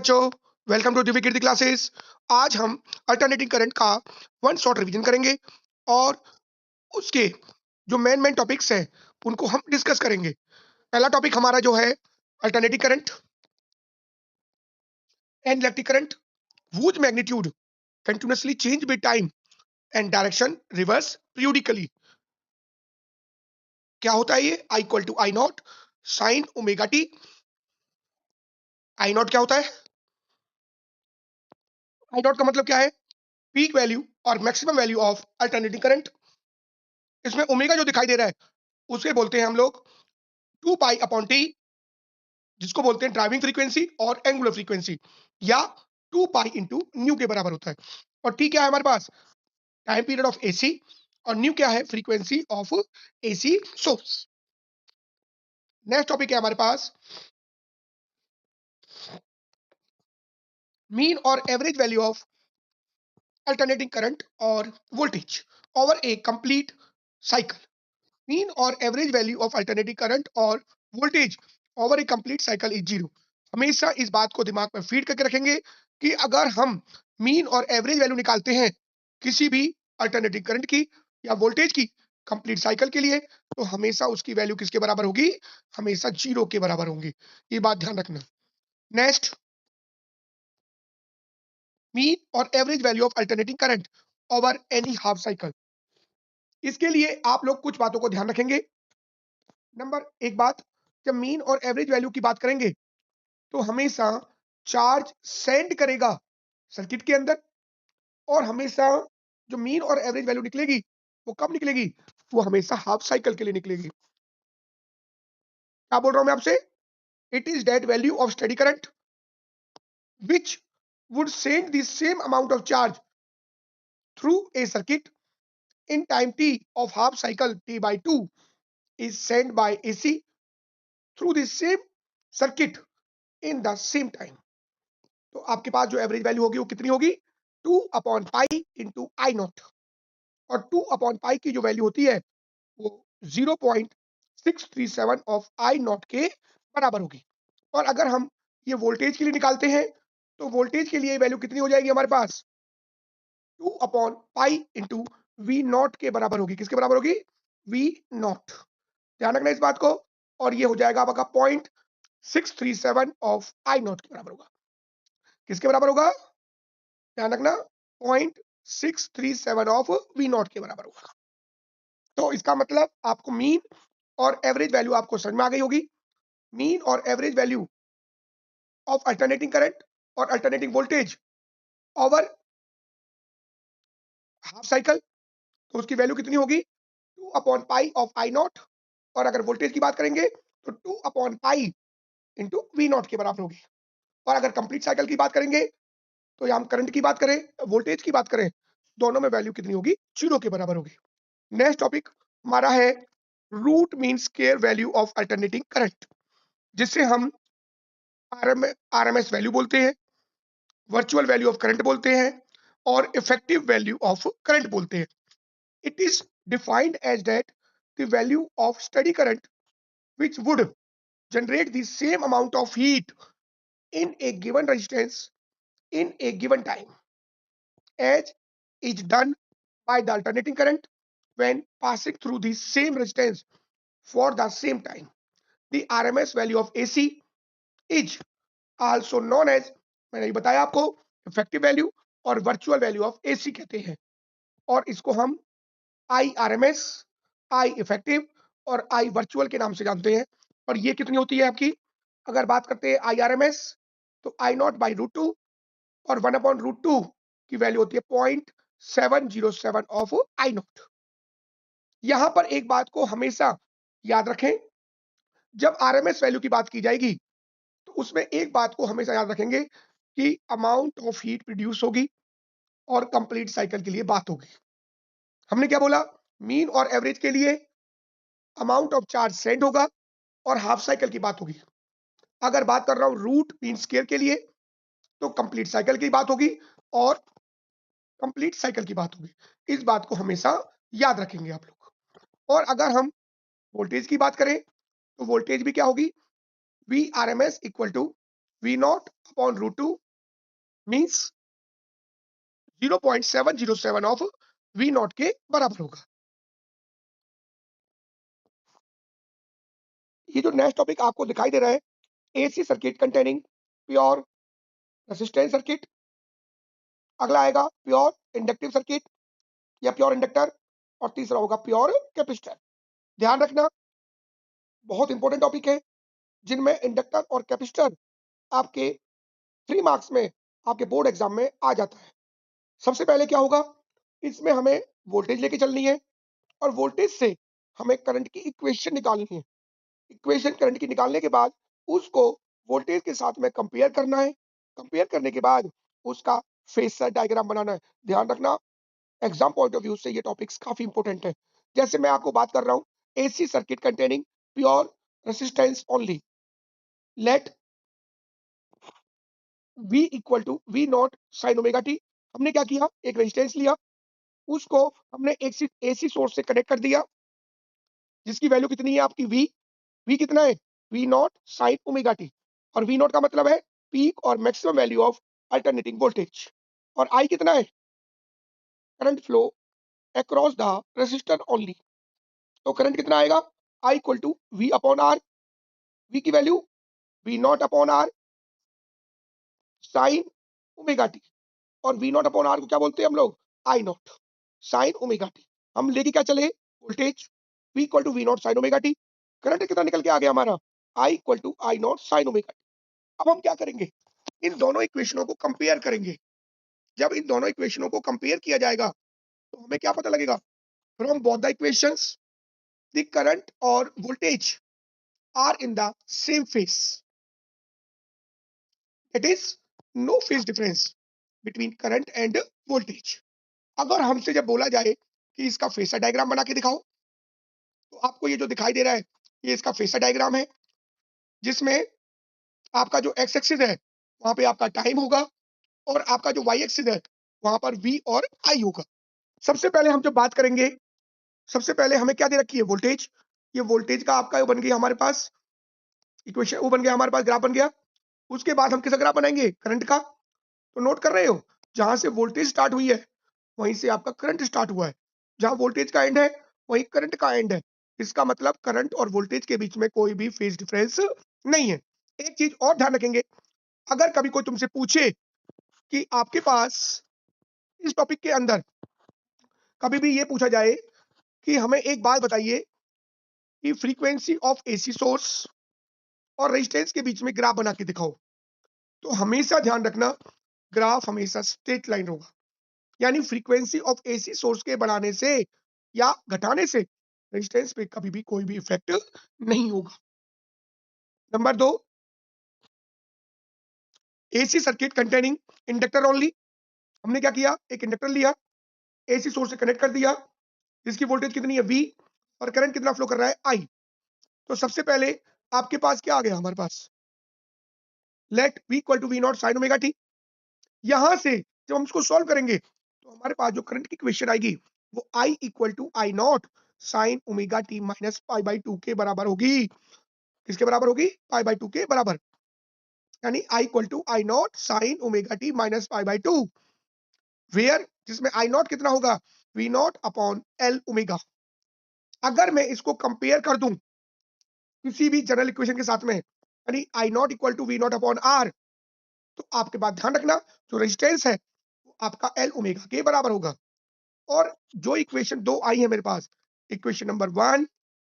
बच्चों, welcome to Divya Kirti classes. आज हम अल्टरनेटिंग करंट का वन शॉट रिवीजन करेंगे और उसके जो मेन टॉपिक्स हैं उनको हम डिस्कस करेंगे। पहला टॉपिक हमारा जो है alternating current and electric current whose magnitude continuously change with time and direction reverse periodically। क्या होता है ये? I equal to I naught sine omega T. I naught क्या होता है? आई नॉट का मतलब क्या है? पीक वैल्यू और maximum value of alternating current. इसमें ओमेगा जो दिखाई दे रहा है उसे बोलते हैं हम लोग 2 पाई अपॉन टी, जिसको बोलते हैं ड्राइविंग फ्रीक्वेंसी और एंगुलर फ्रीक्वेंसी, या 2 पाई इंटू न्यू के बराबर होता है। और टी क्या है हमारे पास? टाइम पीरियड ऑफ एसी, और न्यू क्या है? Frequency of AC source. Next topic है हमारे पास मीन और average value of alternating current और voltage over a complete cycle. Mean और average value of alternating current और voltage over a complete cycle is zero. हमेशा इस बात को दिमाग में फीड करके रखेंगे कि अगर हम मीन और एवरेज वैल्यू निकालते हैं किसी भी अल्टरनेटिंग करंट की या वोल्टेज की कंप्लीट साइकिल के लिए, तो हमेशा उसकी वैल्यू किसके बराबर होगी? हमेशा जीरो के बराबर होंगी। ये बात ध्यान रखना। नेक्स्ट, मीन और average value of alternating current over any half cycle. इसके लिए आप लोग कुछ बातों को ध्यान रखेंगे। नंबर एक बात, जब मीन और एवरेज वैल्यू की बात करेंगे तो हमेशा चार्ज सेंड करेगा सर्किट के अंदर, और हमेशा जो मीन और एवरेज वैल्यू निकलेगी वो कब निकलेगी? वो हमेशा हाफ साइकिल के लिए निकलेगी। क्या बोल रहा हूं मैं आपसे? It is that value of steady current which would send the same amount of charge through a circuit in time t of half cycle t by 2 is sent by AC through the same circuit in the same time। तो आपके पास जो average value होगी वो कितनी होगी? 2 upon pi into आई naught. और 2 upon पाई की जो वैल्यू होती है वो 0.637 ऑफ आई नॉट के बराबर होगी। और अगर हम ये वोल्टेज के लिए निकालते हैं तो वोल्टेज के लिए वैल्यू कितनी हो जाएगी हमारे पास? 2 upon pi into V naught के बराबर होगी। किसके बराबर होगी? V naught. ध्यान रखना इस बात को। और ये हो जाएगा आपका 0.637 ऑफ आई नॉट के बराबर होगा। किसके बराबर होगा? ध्यान रखना, 0.637 ऑफ वी नॉट के बराबर होगा। तो इसका मतलब आपको मीन और एवरेज वैल्यू आपको समझ में आ गई होगी। मीन और average value of alternating current और alternating voltage over half cycle, तो उसकी वैल्यू कितनी होगी? 2 upon pi of I naught. और अगर वोल्टेज की बात करेंगे तो 2 upon pi into V naught के बराबर होगी। और अगर कंप्लीट साइकिल की बात करेंगे तो या हम करंट की बात करें, वोल्टेज की बात करें, दोनों में वैल्यू कितनी होगी? जीरो के बराबर होगी। नेक्स्ट टॉपिक हमारा है root mean square value of alternating current, जिसे हम आरएमएस वैल्यू बोलते हैं, वर्चुअल वैल्यू ऑफ करंट बोलते हैं, और इफेक्टिव वैल्यू ऑफ करंट बोलते हैं। It is defined as that the value of steady current which would generate the same amount of heat in a given resistance in a given time as is done by the alternating current when passing through the same resistance for the same time। The RMS value of AC is also known as, मैंने ये बताया आपको, effective value और virtual value of AC कहते हैं। और इसको हम आई आरएमएस, आई इफेक्टिव और आई वर्चुअल के नाम से जानते हैं। और ये कितनी होती है आपकी? अगर बात करते हैं आई आरएमएस तो आई नॉट बाई रूट टू, और 1 अपॉन रूट टू की वैल्यू होती है 0.707 ऑफ आई नॉट। यहां पर एक बात को हमेशा याद रखें, जब आरएमएस वैल्यू की बात की जाएगी तो उसमें एक बात को हमेशा याद रखेंगे कि अमाउंट ऑफ हीट प्रोड्यूस होगी और कंप्लीट साइकिल के लिए बात होगी। हमने क्या बोला? मीन और एवरेज के लिए अमाउंट ऑफ चार्ज सेंड होगा और हाफ साइकिल की बात होगी। अगर बात कर रहा हूं रूट मीन स्क्वायर के लिए तो कंप्लीट साइकिल की बात होगी और कंप्लीट साइकिल की बात होगी। इस बात को हमेशा याद रखेंगे आप लोग। और अगर हम वोल्टेज की बात करें तो वोल्टेज भी क्या होगी? V R M S equal to V naught upon root 2 means 0.707 of V naught के बराबर होगा। ये जो नेक्स्ट टॉपिक आपको दिखाई दे रहा है, AC circuit containing pure resistance circuit. अगला आएगा प्योर इंडक्टिव सर्किट या प्योर इंडक्टर, और तीसरा होगा प्योर कैपेसिटर। ध्यान रखना, बहुत इंपॉर्टेंट टॉपिक है, जिनमें इंडक्टर और कैपेसिटर आपके 3 मार्क्स में आपके बोर्ड एग्जाम में आ जाता है। सबसे पहले क्या होगा, इसमें हमें वोल्टेज लेके चलनी है और वोल्टेज से हमें करंट की इक्वेशन निकालनी है। इक्वेशन करंट की निकालने के बाद उसको वोल्टेज के साथ में कंपेयर करना है। कंपेयर करने के बाद उसका फेजर डायग्राम बनाना है। ध्यान रखना, एग्जाम पॉइंट ऑफ व्यू से ये टॉपिक्स काफी इंपॉर्टेंट है। जैसे मैं आपको बात कर रहा हूँ, AC circuit containing pure resistance only, let V equal to V naught sine omega T. हमने क्या किया, एक रेजिस्टेंस लिया, उसको हमने एक एसी सोर्स से कनेक्ट कर दिया, जिसकी वैल्यू कितनी है आपकी V कितना है, V naught sine omega T, और V नॉट का मतलब है पीक और maximum value of alternating voltage, और I कितना है, current flow across the resistor only. तो करंट कितना आएगा, I equal to V upon R, V की value V naught upon R sine omega T, और V नॉट अपॉन R को क्या बोलते हैं हम लोग, I naught sine omega T. हम लेके क्या चले, voltage V equal to V naught sine omega T. Current कितना निकल के आ गया हमारा, I equal to I naught sine omega T. अब हम क्या करेंगे, इन दोनों इक्वेशनों को कंपेयर करेंगे। जब इन दोनों इक्वेशनों को कंपेयर किया जाएगा तो हमें क्या पता लगेगा, from both the equations the current और voltage are in the same phase, that is no phase difference between current and voltage. अगर हमसे जब बोला जाए कि इसका फेसर डायग्राम बना के दिखाओ, तो आपको ये जो दिखाई दे रहा है, ये इसका फेसर डायग्राम है, जिसमें आपका जो एक्स एक्सिस है वहां पे आपका टाइम होगा, और आपका जो वाई एक्सिस है वहां पर वी और आई होगा। सबसे पहले हम जब बात करेंगे, सबसे पहले हमें क्या दे रखी है, वोल्टेज। ये वोल्टेज का आपका बन गया हमारे पास इक्वेशन, वो बन गया हमारे पास, ग्राफ बन गया। उसके बाद हम किसका ग्राफ बनाएंगे, करंट का। तो नोट कर रहे हो, जहां से वोल्टेज स्टार्ट हुई है वहीं से आपका करंट स्टार्ट हुआ है, जहां वोल्टेज का एंड है वहीं करंट का एंड है। इसका मतलब करंट और वोल्टेज के बीच में कोई भी फेज डिफरेंस नहीं है। एक चीज और ध्यान रखेंगे, अगर कभी कोई तुमसे पूछे कि आपके पास इस टॉपिक के अंदर कभी भी ये पूछा जाए कि हमें एक बात बताइए कि फ्रीक्वेंसी ऑफ एसी सोर्स और रेजिस्टेंस के बीच में ग्राफ बना के दिखाओ, तो हमेशा ध्यान रखना, ग्राफ हमेशा स्ट्रेट लाइन होगा। यानी फ्रीक्वेंसी ऑफ एसी सोर्स के बढ़ाने से या घटाने से रेजिस्टेंस पे कभी भी कोई भी इफेक्ट नहीं होगा। Number 2, AC circuit containing inductor only. हमने क्या किया, एक इंडक्टर लिया, एसी सोर्स से कनेक्ट कर दिया, जिसकी वोल्टेज कितनी है V, और करंट कितना फ्लो कर रहा है I। तो सबसे पहले आपके पास क्या आ गया, हमारे पास let V equal to V naught sine omega T. यहां से जब हम इसको सॉल्व करेंगे तो हमारे पास जो करंट की इक्वेशन आएगी वो I equal to I naught sine omega T minus pi by 2 के बराबर होगी। किसके बराबर होगी, पाई बाई 2 के बराबर। यानी I equal to I naught sine omega T minus pi by 2, where जिसमें I नॉट कितना होगा, V naught upon L omega. अगर मैं इसको कंपेयर कर दूं किसी भी जनरल इक्वेशन के साथ में, यानी I naught equal to V naught upon R, तो आपके पास ध्यान रखना, जो रेजिस्टेंस है वो आपका L ओमेगा के बराबर होगा। और जो इक्वेशन दो आई है मेरे पास, equation number 1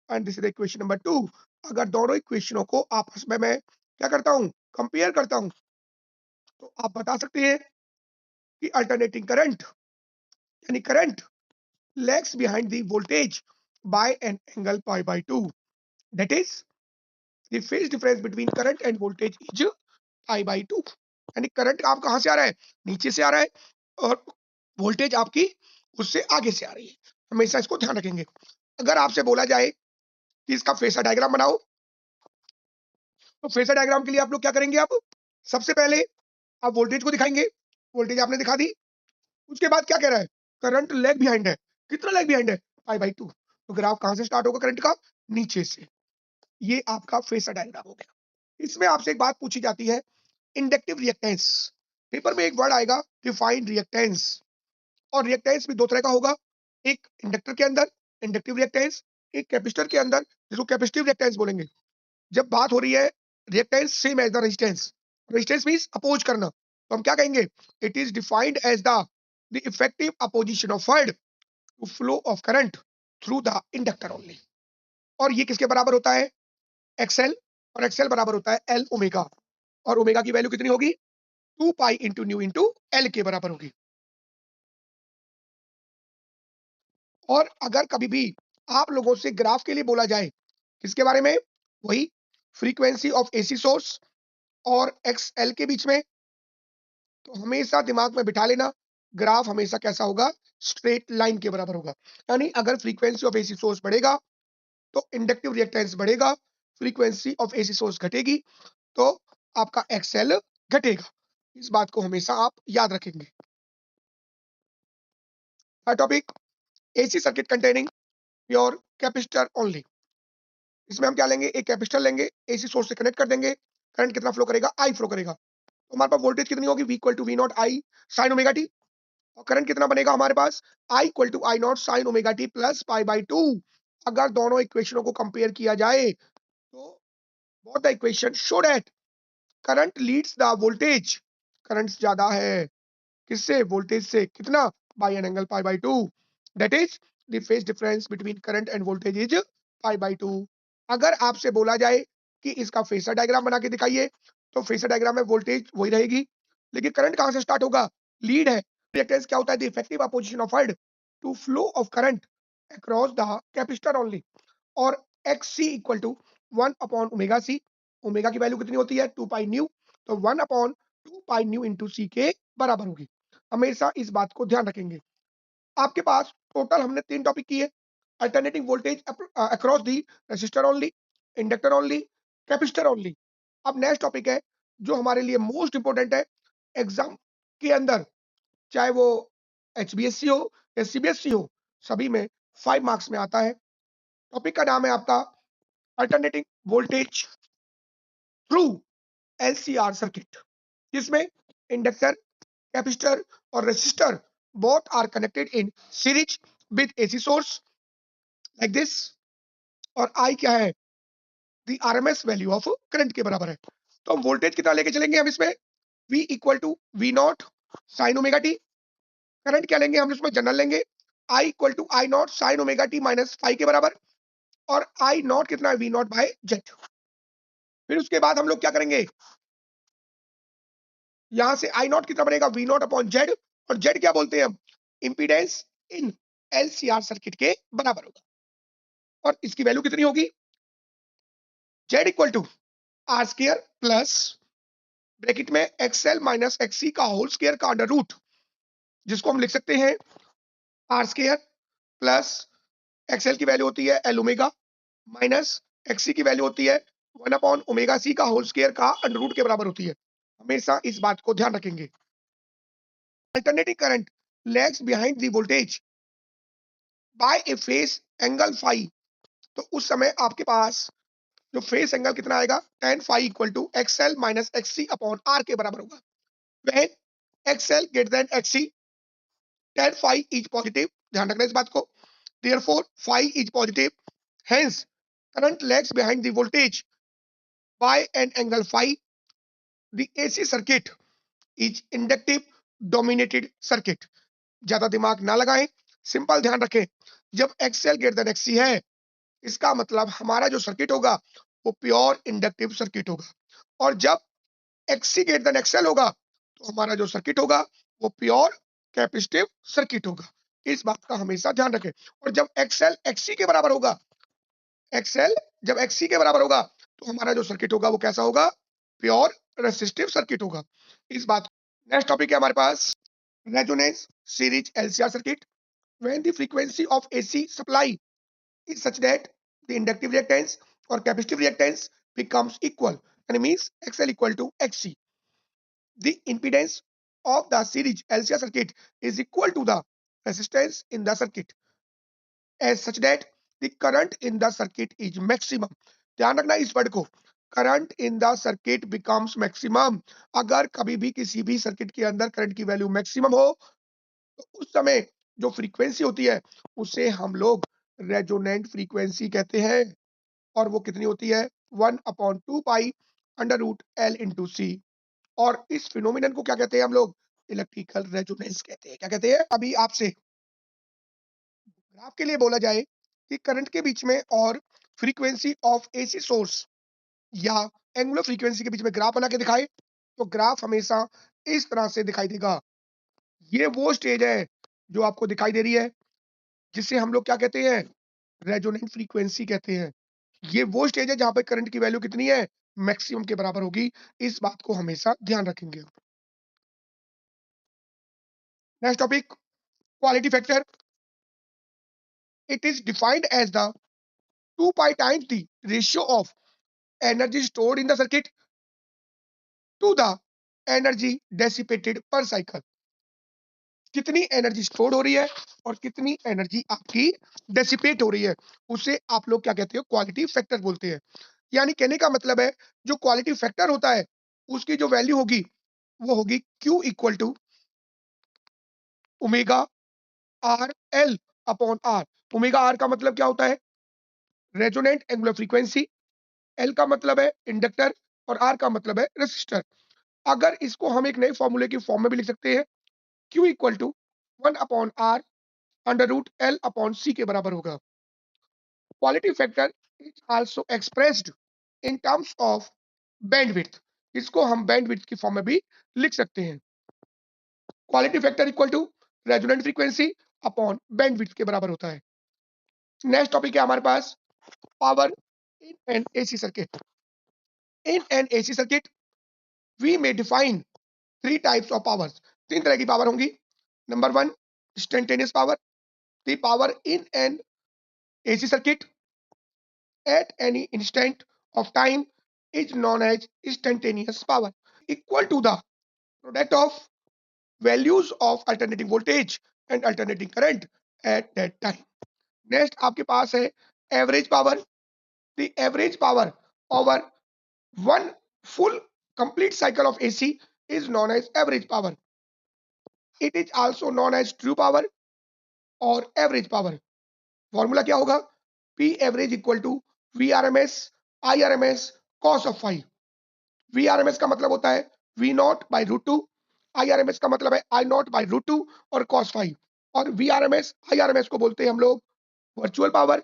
and this is equation number 2, अगर दोनों इक्वेशनों को आपस में मैं क्या करता हूं, कंपेयर करता हूं, तो आप बता सकते हैं कि अल्टरनेटिंग करंट, यानी current lags behind the voltage by an angle pi by 2, that is the phase difference between current and voltage is pi by 2। यानी करंट आप कहां से आ रहा है, नीचे से आ रहा है, और वोल्टेज आपकी उससे आगे से आ रही है। हमेशा इसको ध्यान रखेंगे। अगर आपसे बोला जाए कि इसका फेसर डायग्राम बनाओ, तो फेसर डायग्राम के लिए आप लोग क्या करेंगे, आप सबसे पहले आप वोल्टेज को दिखाएंगे, वोल्टेज आपने दिखा दी। उसके बाद क्या कह रहा है, करंट लैग बिहाइंड है। कितना लैग बिहाइंड है, पाई बाई 2। तो ग्राफ कहां से स्टार्ट होगा, करंट का नीचे से। ये आपका फेसर डायग्राम हो गया। इसमें आपसे एक बात पूछी जाती है, इंडक्टिव रिएक्टेंस। पेपर में एक वर्ड आएगा डिफाइन रिएक्टेंस, और रिएक्टेंस भी दो तरह का होगा, एक इंडक्टर के अंदर इंडक्टिव रिएक्टेंस, एक कैपेसिटर के अंदर जिसको कैपेसिटिव रिएक्टेंस बोलेंगे। जब बात हो रही है reactance same as the resistance, resistance means oppose करना, तो हम क्या कहेंगे, it is defined as the effective opposition of fluid to flow of current through the inductor only. और ये किसके बराबर होता है, एक्सएल, और एक्सएल बराबर होता है एल ओमेगा, और ओमेगा की वैल्यू कितनी होगी, 2 pi into new into L के बराबर होगी। और अगर कभी भी आप लोगों से ग्राफ के लिए बोला जाए, किसके बारे में, वही फ्रीक्वेंसी ऑफ एसी सोर्स और एक्सएल के बीच में, तो हमेशा दिमाग में बिठा लेना, ग्राफ हमेशा कैसा होगा, स्ट्रेट लाइन के बराबर होगा। यानी अगर फ्रीक्वेंसी ऑफ एसी सोर्स बढ़ेगा तो इंडक्टिव रिएक्टेंस बढ़ेगा, फ्रीक्वेंसी ऑफ एसी सोर्स घटेगी तो आपका एक्सएल घटेगा। इस बात को हमेशा आप याद रखेंगे। Topic, AC circuit containing pure capacitor only. इसमें हम क्या लेंगे, एक कैपेसिटर लेंगे, एसी सोर्स से कनेक्ट कर देंगे, करंट कितना फ्लो करेगा, आई फ्लो करेगा, तो हमारे पास वोल्टेज कितनी होगी, V equal to V naught I sine omega T, और करंट कितना बनेगा हमारे पास, I equal to I naught sine omega t plus pi by 2। अगर दोनों इक्वेशनों को कंपेयर किया जाए तो both the equation show that current leads the voltage, current ज्यादा है किससे, वोल्टेज से, कितना, by an angle pi by 2, that is the phase difference between current and voltage is pi by 2। अगर आपसे बोला जाए कि इसका फेसर डायग्राम बना के दिखाइए, तो फेसर डायग्राम में वोल्टेज वही रहेगी, लेकिन करंट कहां से स्टार्ट होगा, लीड है। रिएक्टेंस क्या होता है, the effective opposition of fluid to flow of current across the capacitor only. और X C equal to 1 upon omega C, omega की वैल्यू कितनी होती है, 2 पाई न्यू, तो 1 upon 2 pi nu into C के बराबर होगी। हमेशा इस बात को ध्यान रखेंगे। आपके पास टोटल हमने 3 टॉपिक किए, alternating voltage across the resistor only, inductor only, capacitor only. अब नेक्स्ट टॉपिक है जो हमारे लिए मोस्ट इंपोर्टेंट है एग्जाम के अंदर, चाहे वो एचबीएससी हो या सीबीएसई हो, सभी में 5 मार्क्स में आता है। टॉपिक का नाम है आपका alternating voltage through LCR circuit, जिसमें इंडक्टर, कैपेसिटर और resistor both are connected in series with AC source like this, और I क्या है, the RMS value of current के बराबर है। तो हम वोल्टेज कितना लेके चलेंगे, हम इसमें V equal to V naught sine omega T, current क्या लेंगे हम इसमें जनरल लेंगे, I equal to I naught sine omega T minus five के बराबर, और आई नॉट कितना है, वी नॉट बाय जेड। फिर उसके बाद हम लोग क्या करेंगे, यहां से आई नॉट कितना बनेगा, वी नॉट अपॉन जेड, और जेड क्या बोलते हैं हम, इंपीडेंस इन एलसीआर सर्किट के बराबर होगा, और इसकी वैल्यू कितनी होगी, Z equal to R square plus bracket में एक्सएल माइनस एक्सी का होल स्क्वायर का अंडर रूट, जिसको हम लिख सकते हैं आर स्क्वायर प्लस एक्सएल की वैल्यू होती है एल ओमेगा माइनस एक्सी की वैल्यू होती है 1 अपॉन ओमेगा सी का होल स्क्वायर का अंडर रूट के बराबर होती है। हमेशा इस बात को ध्यान रखेंगे। Alternating current lags behind the voltage by a phase angle phi, तो उस समय आपके पास जो फेस एंगल कितना आएगा, tan phi equal to XL minus XC upon R के बराबर होगा। When XL greater than XC, tan phi is positive, ध्यान रखना इस बात को, therefore phi is positive, hence current lags behind the voltage by an angle phi, the AC circuit is inductive dominated circuit। ज्यादा दिमाग ना लगाएं, सिंपल ध्यान रखें, जब एक्सएल ग्रेटर देन एक्सी है, इसका मतलब हमारा जो सर्किट होगा वो प्योर इंडक्टिव सर्किट होगा, और जब एक्सी ग्रेटर देन एक्सएल होगा तो हमारा जो सर्किट होगा वो प्योर कैपेसिटिव सर्किट होगा। इस बात का हमेशा ध्यान रखें। और जब एक्सएल एक्सी के बराबर होगा, एक्सएल जब एक्सी के बराबर होगा तो हमारा जो सर्किट होगा वो कैसा होगा, प्योर रेसिस्टिव सर्किट होगा। इस बात, नेक्स्ट टॉपिक है हमारे पास resonance series LCR circuit. When the frequency of AC supply is such that the inductive reactance or capacitive reactance becomes equal, and it means XL equal to XC. The impedance of the series LCR circuit is equal to the resistance in the circuit as such that the current in the circuit is maximum। ध्यान रखना इस word को, current in the circuit becomes maximum. अगर कभी भी किसी भी circuit के अंदर करंट की वैल्यू मैक्सिमम हो तो उस समय जो फ्रीक्वेंसी होती है उसे हम लोग रेजोनेंट फ्रीक्वेंसी कहते हैं। और वो कितनी होती है? 1/2 pi under root L into C. और इस फिनोमिनन को क्या कहते हैं हम लोग? इलेक्ट्रिकल रेजोनेंस कहते हैं। क्या कहते हैं? अभी आपसे ग्राफ के लिए बोला जाए कि करंट के बीच में और फ्रीक्वेंसी ऑफ एसी सोर्स या एंगुलर फ्रीक्वेंसी के बीच में ग्राफ बना के दिखाए तो ग्राफ हमेशा इस तरह से दिखाई देगा। ये वो स्टेज है जो आपको दिखाई दे रही है जिसे हम लोग क्या कहते हैं? रेजोनेंट फ्रीक्वेंसी कहते हैं। ये वो स्टेज है जहां पे करंट की वैल्यू कितनी है? मैक्सिमम के बराबर होगी। इस बात को हमेशा ध्यान रखेंगे। Next topic, quality factor. It is defined as the 2 pi times the ratio of energy stored in the circuit to the energy dissipated per cycle। कितनी एनर्जी स्टोर हो रही है और कितनी एनर्जी आपकी डेसिपेट हो रही है उसे आप लोग क्या कहते हो? क्वालिटी फैक्टर बोलते हैं। यानी कहने का मतलब है जो क्वालिटी फैक्टर होता है उसकी जो वैल्यू होगी वो होगी Q equal to omega R L upon R. Omega R का मतलब क्या होता है? Resonant angular frequency. एल का मतलब है इंडक्टर और आर का मतलब है रेसिस्टर। अगर इसको हम एक नए फॉर्मूले की फॉर्म में भी लिख सकते हैं, Q equal to 1/r under root L upon C के बराबर होगा। Quality factor is also expressed in terms of bandwidth. इसको हम बैंडविड्थ की फॉर्म में भी लिख सकते हैं। Quality factor equal to resonant frequency upon bandwidth के बराबर होता है। नेक्स्ट टॉपिक है हमारे पास power in an AC circuit. In an AC circuit we may define 3 types of powers. 3 तरह की पावर होंगी। Number 1, instantaneous power. The power in an AC circuit at any instant of time is known as instantaneous power, equal to the product of values of alternating voltage and alternating current at that time. Next आपके पास है average power. The average power over one full complete cycle of AC is known as average power. It is also known as true power or average power. Formula क्या होगा? P average equal to VRMS IRMS cos of phi। VRMS का मतलब होता है V naught by root two, IRMS का मतलब है I naught by root two और cos phi। और VRMS IRMS को बोलते हैं हम लोग वर्चुअल पावर,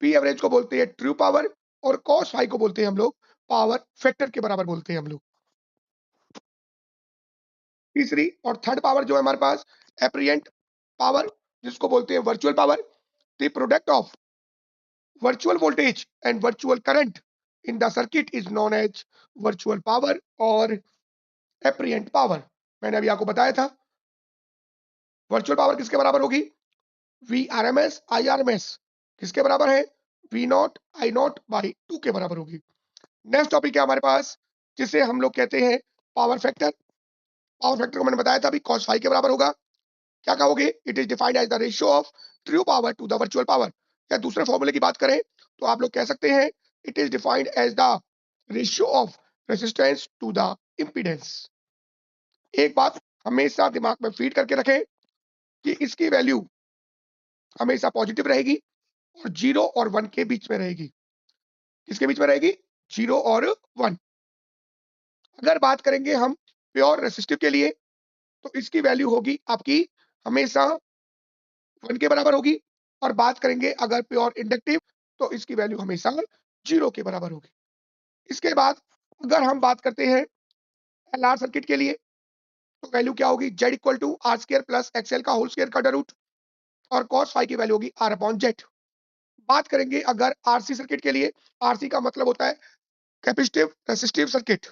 P एवरेज को बोलते हैं ट्रू पावर और cos phi को बोलते हैं हम लोग पावर फैक्टर के बराबर बोलते हैं हम लोग। तीसरी और थर्ड पावर जो है हमारे पास एप्रिएंट पावर, जिसको बोलते हैं virtual power. The product of virtual voltage and virtual current in the circuit is known as virtual power और apparent power। मैंने अभी आपको बताया था वर्चुअल पावर किसके बराबर होगी? Vrms Irms किसके बराबर है? V not I naught by 2 के बराबर होगी। नेक्स्ट टॉपिक है हमारे पास जिसे हम लोग कहते हैं पावर फैक्टर। पावर फैक्टर को मैंने बताया था अभी cos phi के बराबर होगा। क्या कहोगे? It is defined as the ratio of true power to the virtual power. या दूसरे फॉर्मूले की बात करें तो आप लोग कह सकते हैं it is defined as the ratio of resistance to the impedance. एक बात हमेशा दिमाग में फीड करके रखें कि इसकी वैल्यू हमेशा पॉजिटिव रहेगी और 0 और 1 के बीच में रहेगी। किसके बीच में रहेगी? 0 और 1। अगर बात करेंगे हम प्योर रेसिस्टिव के लिए तो इसकी वैल्यू होगी आपकी हमेशा 1 के बराबर होगी। और बात करेंगे अगर प्योर इंडक्टिव तो इसकी वैल्यू हमेशा 0 के बराबर होगी। इसके बाद अगर हम बात करते हैं एलआर सर्किट के लिए तो वैल्यू क्या होगी? Z equal to R square plus XL का होल स्क्र का अंडर रूट और कॉस फाई की वैल्यू होगी आर अपॉन जेड। बात करेंगे अगर आरसी सर्किट के लिए, आरसी का मतलब होता है कैपेसिटिव रेसिस्टिव सर्किट,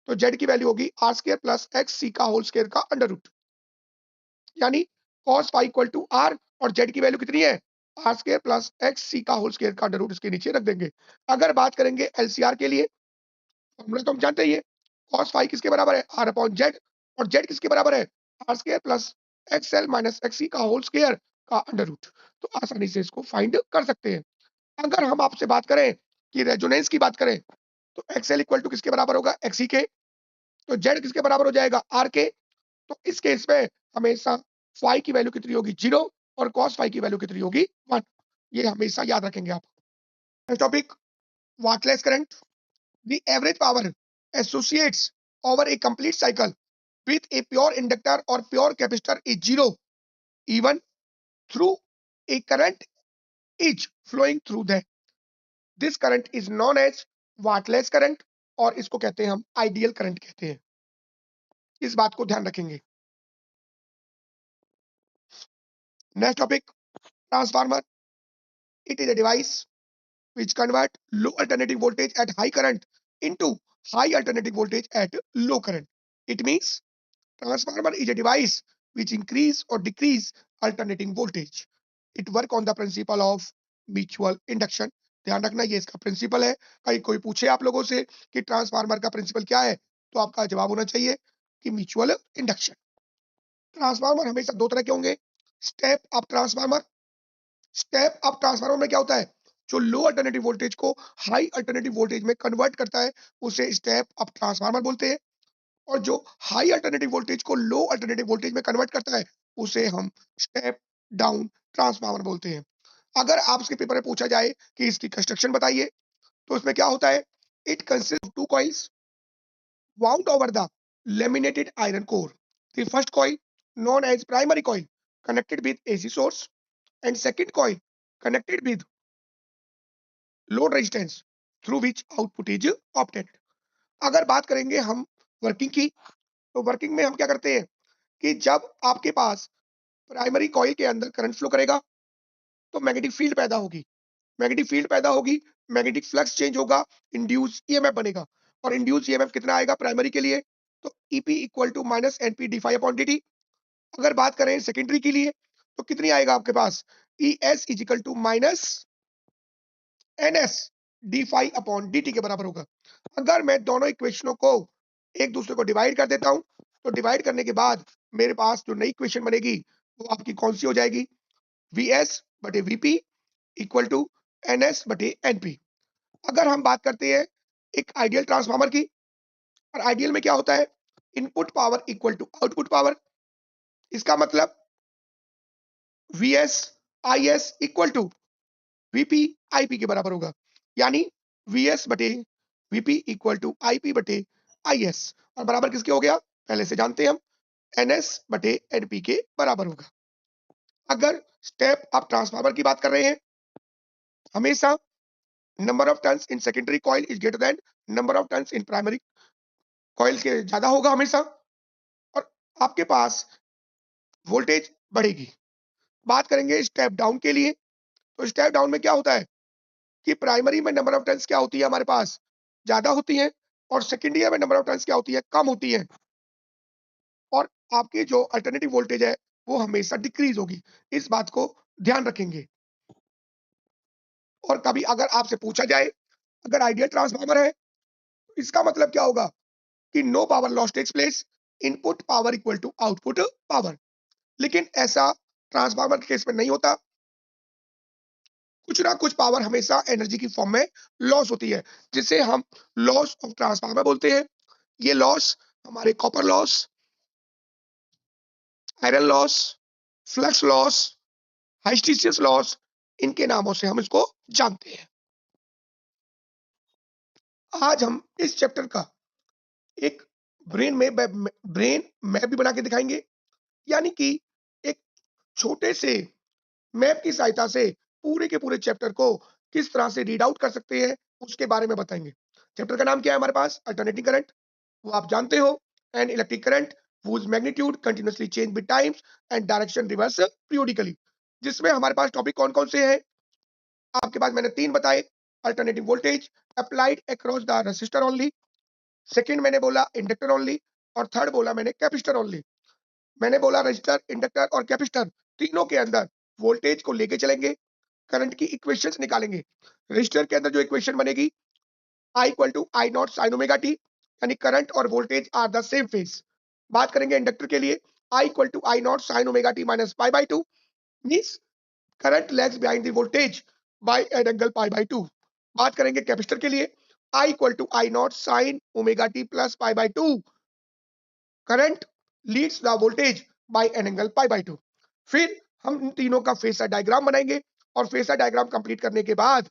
तो जेड की वैल्यू होगी R square plus X C का होल स्क्र का अंडर रूट। यानी cos phi equal to R और जेड की वैल्यू कितनी है? R square plus X C का होल स्क्र का अंडर रूट इसके नीचे रख देंगे। अगर बात करेंगे एलसीआर के लिए फॉर्मूला तो हम जानते ही है cos phi किसके बराबर है? R upon Z. और जेड किसके बराबर है? R square plus XL minus XC का होल स्क्र का अंडर रूट। तो आसानी से इसको फाइंड कर सकते हैं। अगर हम आपसे बात करें कि रेजोनेंस की बात करें तो XL इक्वल टू किसके बराबर होगा? XC के। तो Z किसके बराबर हो जाएगा? R के। तो इस केस में हमेशा फाई की वैल्यू कितनी होगी? 0 और कॉस फाई की वैल्यू कितनी होगी? 1। ये हमेशा याद रखेंगे आप। Next topic, wattless current. The average power associates over a complete cycle with a pure inductor or pure capacitor is 0 even through a current is flowing through them. This current is known as wattless current और इसको कहते हैं हम ideal current कहते हैं। इस बात को ध्यान रखेंगे। Next topic, transformer. It is a device which convert low alternating voltage at high current into high alternating voltage at low current. It means transformer is a device which increase or decrease alternating voltage. It work on the principle of mutual induction. ध्यान रखना ये इसका principal है। कहीं कोई पूछे आप लोगों से कि ट्रांसफार्मर का प्रिंसिपल क्या है, तो आपका जवाब होना चाहिए कि म्यूचुअल इंडक्शन। ट्रांसफार्मर हमेशा दो तरह के होंगे, step up transformer. Step up transformer में क्या होता है? जो लो अल्टरनेटिव वोल्टेज को हाई अल्टरनेटिव वोल्टेज में कन्वर्ट करता है उसे स्टेप अप ट्रांसफार्मर बोलते हैं, और जो हाई अल्टरनेटिव वोल्टेज को लो अल्टरनेटिव वोल्टेज में कन्वर्ट करता है उसे हम स्टेप डाउन ट्रांसफार्मर बोलते हैं। अगर आपके पेपर में पूछा जाए कि इसकी कंस्ट्रक्शन बताइए, तो इसमें क्या होता है? It consist of two coils wound over the laminated iron core. The first coil, known as primary coil, connected with AC source, and second coil connected with load resistance through which output is opted. अगर बात करेंगे हम working की, तो working में हम क्या करते हैं कि जब आपके पास प्राइमरी कॉइल के अंदर करंट फ्लो करेगा तो मैग्नेटिक फील्ड पैदा होगी। मैग्नेटिक फील्ड पैदा होगी, मैग्नेटिक फ्लक्स चेंज होगा, इंड्यूस ईएमएफ बनेगा। और इंड्यूस ईएमएफ कितना आएगा प्राइमरी के लिए? तो EP equal to minus NP d phi upon d. अगर बात करें सेकेंडरी के लिए तो कितनी आएगा आपके पास? E S equal to minus NS D phi upon D T के बराबर होगा। अगर मैं दोनों इक्वेशनों को एक दूसरे को डिवाइड कर देता हूं, तो डिवाइड करने के बाद मेरे पास जो नई इक्वेशन बनेगी वो आपकी कौन सी हो जाएगी? वी एस बटे VP equal to N S बटे एनपी। अगर हम बात करते हैं एक आइडियल ट्रांसफार्मर की, और आइडियल में क्या होता है? Input power equal to output power. इसका मतलब V S I S equal to VP IP के बराबर होगा, यानी वी एस बटे वीपी इक्वल टू आईपी बटे आई एस, और बराबर किसके हो गया? पहले से जानते हैं हम, एन एस बटे एनपी के बराबर होगा। अगर स्टेप अप ट्रांसफार्मर की बात कर रहे हैं, हमेशा number of turns in secondary coil is greater than number of turns in primary coil के ज्यादा होगा हमेशा, और आपके पास वोल्टेज बढ़ेगी। बात करेंगे स्टेप डाउन के लिए, तो स्टेप डाउन में क्या होता है कि प्राइमरी में नंबर ऑफ टर्न्स क्या होती है हमारे पास? ज्यादा होती है, और सेकेंडरी में नंबर ऑफ टर्न्स क्या होती है? कम होती है, और आपकी जो अल्टरनेटिव वोल्टेज है वो हमेशा डिक्रीज होगी। इस बात को ध्यान रखेंगे। और कभी अगर आपसे पूछा जाए अगर आइडियल ट्रांसफार्मर है, तो इसका मतलब क्या होगा कि no power loss takes place, input power equal to output power. लेकिन ऐसा ट्रांसफार्मर के केस में नहीं होता, कुछ ना कुछ पावर हमेशा एनर्जी की फॉर्म में लॉस होती है, जिसे हम लॉस ऑफ ट्रांसफार्मर बोलते हैं। ये लॉस हमारे copper loss, iron loss, flux loss, hysteresis loss, इनके नामों से हम इसको जानते हैं। आज हम इस चैप्टर का एक ब्रेन मैप भी बना के दिखाएंगे, यानी कि एक छोटे से मैप की सहायता से पूरे के पूरे चैप्टर को किस तरह से रीड आउट कर सकते हैं उसके बारे में बताएंगे। चैप्टर का नाम क्या है हमारे पास? Alternating current. वो आप जानते हो, an electric current whose magnitude continuously change with times and direction reverse periodically। जिसमें हमारे पास टॉपिक कौन कौन से हैं? आपके पास मैंने 3 बताए। Alternative voltage applied across the resistor only, second मैंने बोला इंडक्टर ओनली, और थर्ड बोला मैंने कैपेसिटर ओनली। मैंने बोला रजिस्टर, इंडक्टर और कैपेसिटर तीनों के अंदर वोल्टेज को लेके चलेंगे, करंट की इक्वेशंस निकालेंगे। रजिस्टर के अंदर जो इक्वेशन बनेगी I equal to I naught sine omega t, यानी करंट और voltage are the same phase. बात करेंगे इंडक्टर के लिए, I equal to I naught sine omega T minus pi by two, means current lags behind the voltage by an angle pi by two. बात करेंगे capacitor के लिए, I equal to I naught sin omega t plus pi by 2. Current leads the voltage by an angle pi by 2. फिर हम इन तीनों का phasor diagram बनाएंगे और फेसर डायग्राम कंप्लीट करने के बाद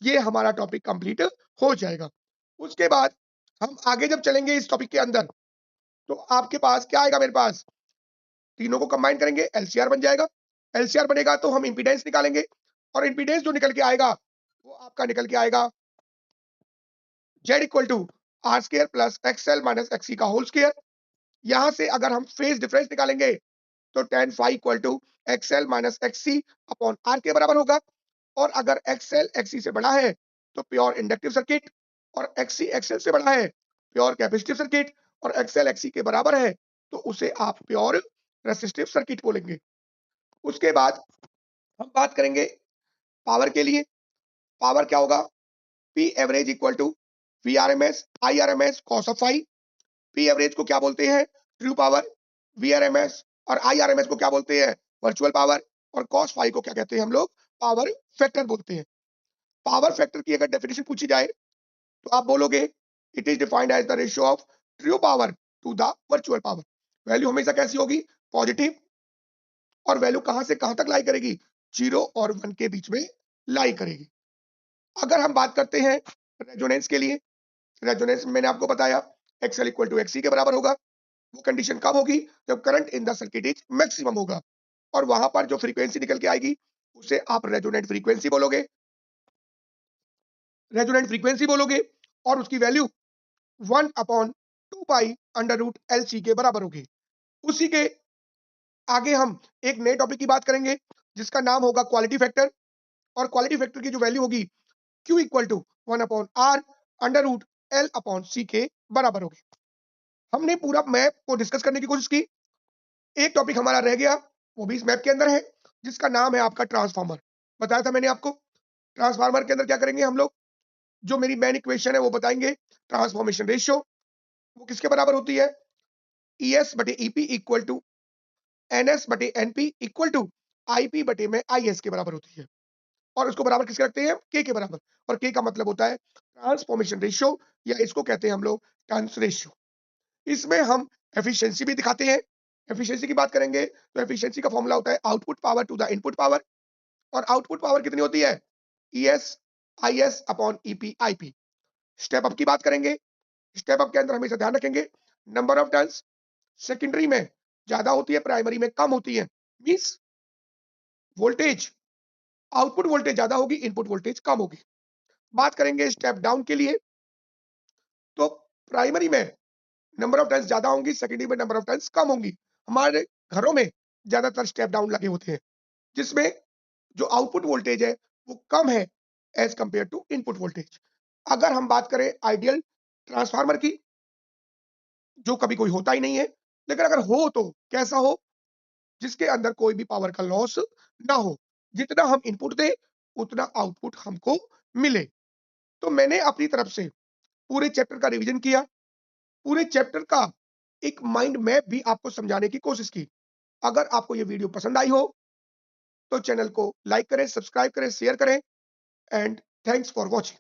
ये हमारा टॉपिक कंप्लीट हो जाएगा। उसके बाद हम आगे जब चलेंगे इस टॉपिक के अंदर तो आपके पास क्या आएगा, मेरे पास तीनों को कंबाइन करेंगे एलसीआर बन जाएगा। एलसीआर बनेगा तो हम इंपीडेंस निकालेंगे और इंपीडेंस जो निकल के आएगा वो आपका निकल के आएगा Z equal to R square plus XL minus XC का होल स्क्वायर। यहां से अगर हम फेज डिफरेंस निकालेंगे तो tan phi equal to XL minus XC upon R के बराबर होगा। और अगर एक्सएल एक्सी से बड़ा है तो प्योर इंडक्टिव सर्किट, और एक्सी एक्सएल से बड़ा है प्योर कैपेसिटिव सर्किट, और एक्सएल एक्सी के बराबर है तो उसे आप प्योर रेसिस्टिव सर्किट बोलेंगे। उसके बाद हम बात करेंगे पावर के लिए। पावर क्या होगा, P average equal to V R M S I R M S cos of phi. P average को क्या बोलते हैं, true power. V R M S और आई आर एम एस को क्या बोलते हैं, वर्चुअल पावर। और कॉस फाई को क्या कहते हैं हम लोग, पावर फैक्टर बोलते हैं। पावर फैक्टर की अगर डेफिनेशन पूछी जाए तो आप बोलोगे it is defined as the ratio of true power to the virtual power. Value हमेशा कैसी होगी, पॉजिटिव। और वैल्यू कहां से कहां तक लाई करेगी, 0 और 1 के बीच में लाई करेगी। अगर हम बात करते हैं रेजोनेंस के लिए, रेजोनेंस मैंने आपको बताया एक्सएल इक्वल टू एक्सी के बराबर होगा। वो कंडीशन कब होगी, जब current in the circuit is maximum होगा। और वहां पर जो फ्रीक्वेंसी निकल के आएगी उसे आप रेजोनेंट फ्रीक्वेंसी बोलोगे, रेजोनेंट फ्रीक्वेंसी बोलोगे। और उसकी value 1 upon 2 pi under root L C के बराबर होगी। उसी के आगे हम एक नए टॉपिक की बात करेंगे जिसका नाम होगा क्वालिटी फैक्टर। और क्वालिटी फैक्टर की जो वैल्यू होगी Q equal to 1 upon R under root L upon C के बराबर होगी। हमने पूरा मैप को डिस्कस करने की कोशिश की। एक टॉपिक हमारा रह गया, वो भी इस मैप के अंदर है, जिसका नाम है आपका ट्रांसफार्मर। बताया था मैंने आपको, ट्रांसफार्मर के अंदर क्या करेंगे हम लोग, जो मेरी मेन इक्वेशन है वो बताएंगे। ट्रांसफॉर्मेशन रेशियो वो किसके बराबर होती है, ES बटे EP इक्वल टू NS बटे NP इक्वल टू IP बटे में IS के बराबर होती है। और उसको बराबर किसके रखते हैं, K के बराबर। और K का मतलब होता है ट्रांसफॉर्मेशन रेशियो, या इसको कहते हैं हम लोग टर्न्स रेशियो। इसमें हम एफिशिएंसी भी दिखाते हैं। एफिशिएंसी की बात करेंगे तो एफिशिएंसी का फॉर्मूला होता है output power to the input power. और आउटपुट पावर कितनी होती है, ES IS upon EP IP। Step up की बात करेंगे, स्टेप अप के अंदर हमेशा ध्यान रखेंगे नंबर ऑफ टर्न्स सेकेंडरी में ज्यादा होती है, प्राइमरी में कम होती है। मींस वोल्टेज, आउटपुट वोल्टेज ज्यादा होगी, इनपुट वोल्टेज कम होगी। बात करेंगे स्टेप डाउन के लिए तो प्राइमरी में नंबर ऑफ टर्न्स ज्यादा होंगी, सेकेंडरी में नंबर ऑफ टर्न्स कम होंगी। हमारे घरों में ज्यादातर स्टेप डाउन लगे होते हैं जिसमें जो आउटपुट वोल्टेज है वो कम है as compared to input voltage. अगर हम बात करें आइडियल ट्रांसफार्मर की, जो कभी कोई होता ही नहीं है, लेकिन अगर हो तो कैसा हो, जिसके अंदर कोई भी पावर का लॉस ना हो, जितना हम इनपुट दें उतना आउटपुट हमको मिले। तो मैंने अपनी तरफ से पूरे चैप्टर का रिवीजन किया, पूरे चैप्टर का एक माइंड मैप भी आपको समझाने की कोशिश की। अगर आपको ये वीडियो पसंद आई हो तो चैनल को लाइक करें, सब्सक्राइब करें, शेयर करें। And thanks for watching.